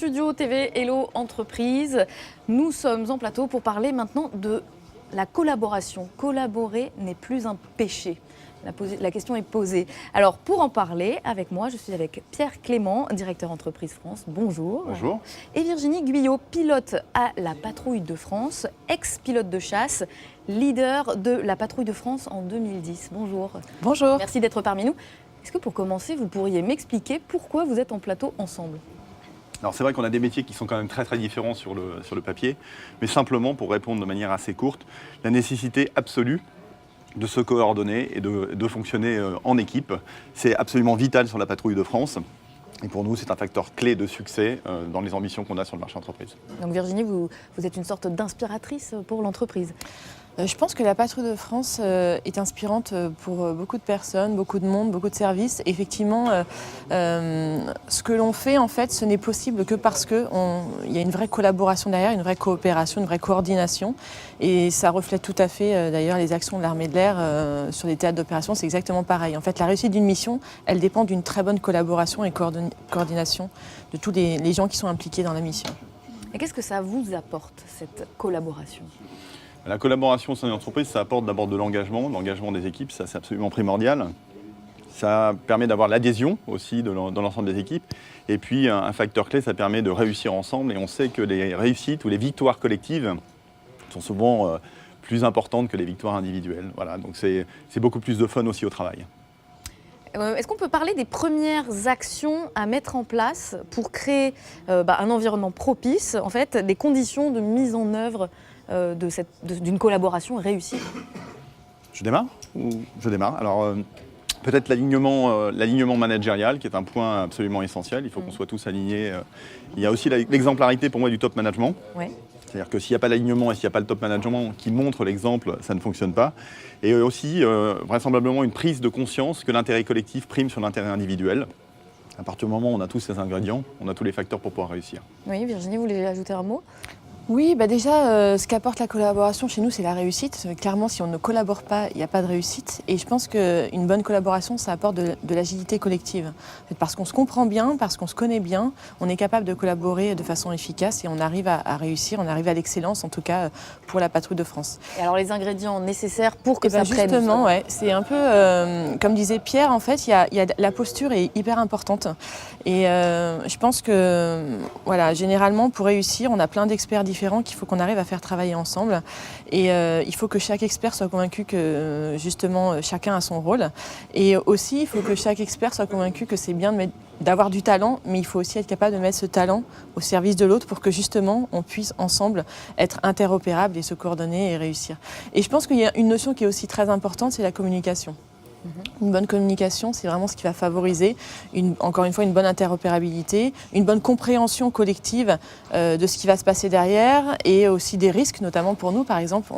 Studio TV Hello Entreprise. Nous sommes en plateau pour parler maintenant de la collaboration. Collaborer n'est plus un péché. La question est posée. Alors, pour en parler avec moi, je suis avec Pierre Clément, directeur Entreprise France. Bonjour. Bonjour. Et Virginie Guyot, pilote à la Patrouille de France, ex-pilote de chasse, leader de la Patrouille de France en 2010. Bonjour. Bonjour. Merci d'être parmi nous. Est-ce que pour commencer, vous pourriez m'expliquer pourquoi vous êtes en plateau ensemble ? Alors c'est vrai qu'on a des métiers qui sont quand même très différents sur le papier, mais simplement pour répondre de manière assez courte, la nécessité absolue de se coordonner et de fonctionner en équipe, c'est absolument vital sur la Patrouille de France. Et pour nous, c'est un facteur clé de succès dans les ambitions qu'on a sur le marché entreprise. Donc Virginie, vous êtes une sorte d'inspiratrice pour l'entreprise. Je pense que la Patrouille de France est inspirante pour beaucoup de personnes, beaucoup de monde, beaucoup de services. Effectivement, ce que l'on fait, en fait, ce n'est possible que parce qu'il y a une vraie collaboration derrière, une vraie coopération, une vraie coordination. Et ça reflète tout à fait, d'ailleurs, les actions de l'armée de l'air sur les théâtres d'opération. C'est exactement pareil. En fait, la réussite d'une mission, elle dépend d'une très bonne collaboration et coordination de tous les gens qui sont impliqués dans la mission. Et qu'est-ce que ça vous apporte, cette collaboration ? La collaboration au sein d'une entreprise, ça apporte d'abord de l'engagement des équipes, ça c'est absolument primordial. Ça permet d'avoir l'adhésion aussi dans l'ensemble des équipes. Et puis un facteur clé, ça permet de réussir ensemble. Et on sait que les réussites ou les victoires collectives sont souvent plus importantes que les victoires individuelles. Voilà, donc c'est beaucoup plus de fun aussi au travail. Est-ce qu'on peut parler des premières actions à mettre en place pour créer un environnement propice, en fait, des conditions de mise en œuvre d'une collaboration réussie ? Je démarre ? Je démarre. Alors, peut-être l'alignement managérial, qui est un point absolument essentiel. Il faut qu'on soit tous alignés. Il y a aussi l'exemplarité, pour moi, du top management. Oui. C'est-à-dire que s'il n'y a pas d'alignement et s'il n'y a pas le top management qui montre l'exemple, ça ne fonctionne pas. Et aussi, vraisemblablement, une prise de conscience que l'intérêt collectif prime sur l'intérêt individuel. À partir du moment où on a tous ces ingrédients, on a tous les facteurs pour pouvoir réussir. Oui, Virginie, vous voulez ajouter un mot ? Oui, déjà, ce qu'apporte la collaboration chez nous, c'est la réussite. Clairement, si on ne collabore pas, il n'y a pas de réussite. Et je pense qu'une bonne collaboration, ça apporte de l'agilité collective. Parce qu'on se comprend bien, parce qu'on se connaît bien, on est capable de collaborer de façon efficace et on arrive à réussir, on arrive à l'excellence, en tout cas pour la Patrouille de France. Et alors, les ingrédients nécessaires pour que ça prenne ? Justement, ouais, c'est un peu, comme disait Pierre, en fait, la posture est hyper importante. Et je pense que, voilà, généralement, pour réussir, on a plein d'experts différents qu'il faut qu'on arrive à faire travailler ensemble. Et il faut que chaque expert soit convaincu que, justement, chacun a son rôle. Et aussi, il faut que chaque expert soit convaincu que c'est bien d'avoir du talent, mais il faut aussi être capable de mettre ce talent au service de l'autre pour que, justement, on puisse ensemble être interopérables et se coordonner et réussir. Et je pense qu'il y a une notion qui est aussi très importante, c'est la communication. Une bonne communication, c'est vraiment ce qui va favoriser, encore une fois, une bonne interopérabilité, une bonne compréhension collective de ce qui va se passer derrière et aussi des risques, notamment pour nous. Par exemple,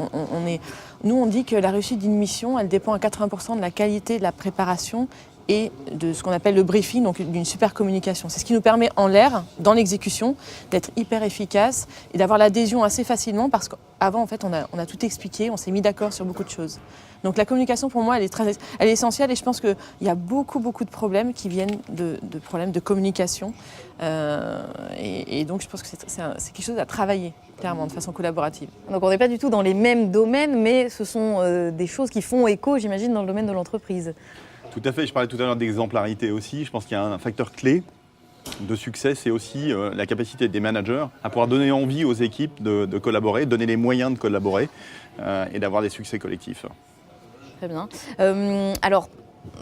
nous, on dit que la réussite d'une mission, elle dépend à 80% de la qualité de la préparation et de ce qu'on appelle le briefing, donc d'une super communication. C'est ce qui nous permet en l'air, dans l'exécution, d'être hyper efficace et d'avoir l'adhésion assez facilement parce qu'avant, en fait, on a tout expliqué, on s'est mis d'accord sur beaucoup de choses. Donc la communication, pour moi, elle est essentielle et je pense qu'il y a beaucoup de problèmes qui viennent de problèmes de communication. Et donc je pense que c'est quelque chose à travailler, clairement, de façon collaborative. Donc on n'est pas du tout dans les mêmes domaines, mais ce sont des choses qui font écho, j'imagine, dans le domaine de l'entreprise. Tout à fait, je parlais tout à l'heure d'exemplarité aussi. Je pense qu'il y a un facteur clé de succès, c'est aussi la capacité des managers à pouvoir donner envie aux équipes de collaborer, donner les moyens de collaborer et d'avoir des succès collectifs. Très bien. Alors,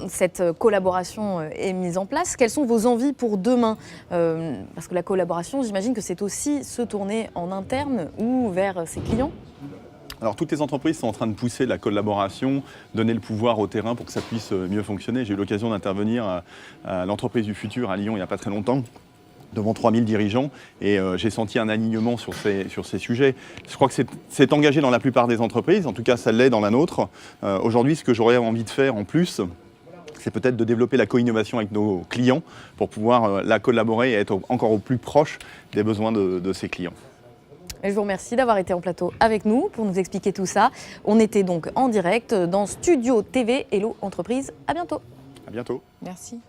cette collaboration est mise en place. Quelles sont vos envies pour demain ? Parce que la collaboration, j'imagine que c'est aussi se tourner en interne ou vers ses clients. Alors toutes les entreprises sont en train de pousser la collaboration, donner le pouvoir au terrain pour que ça puisse mieux fonctionner. J'ai eu l'occasion d'intervenir à l'entreprise du futur à Lyon il n'y a pas très longtemps, devant 3000 dirigeants, et j'ai senti un alignement sur ces sujets. Je crois que c'est engagé dans la plupart des entreprises, en tout cas ça l'est dans la nôtre. Aujourd'hui, ce que j'aurais envie de faire en plus, c'est peut-être de développer la co-innovation avec nos clients pour pouvoir la collaborer et être encore au plus proche des besoins de ces clients. Je vous remercie d'avoir été en plateau avec nous pour nous expliquer tout ça. On était donc en direct dans Studio TV Hello Entreprise. À bientôt. À bientôt. Merci.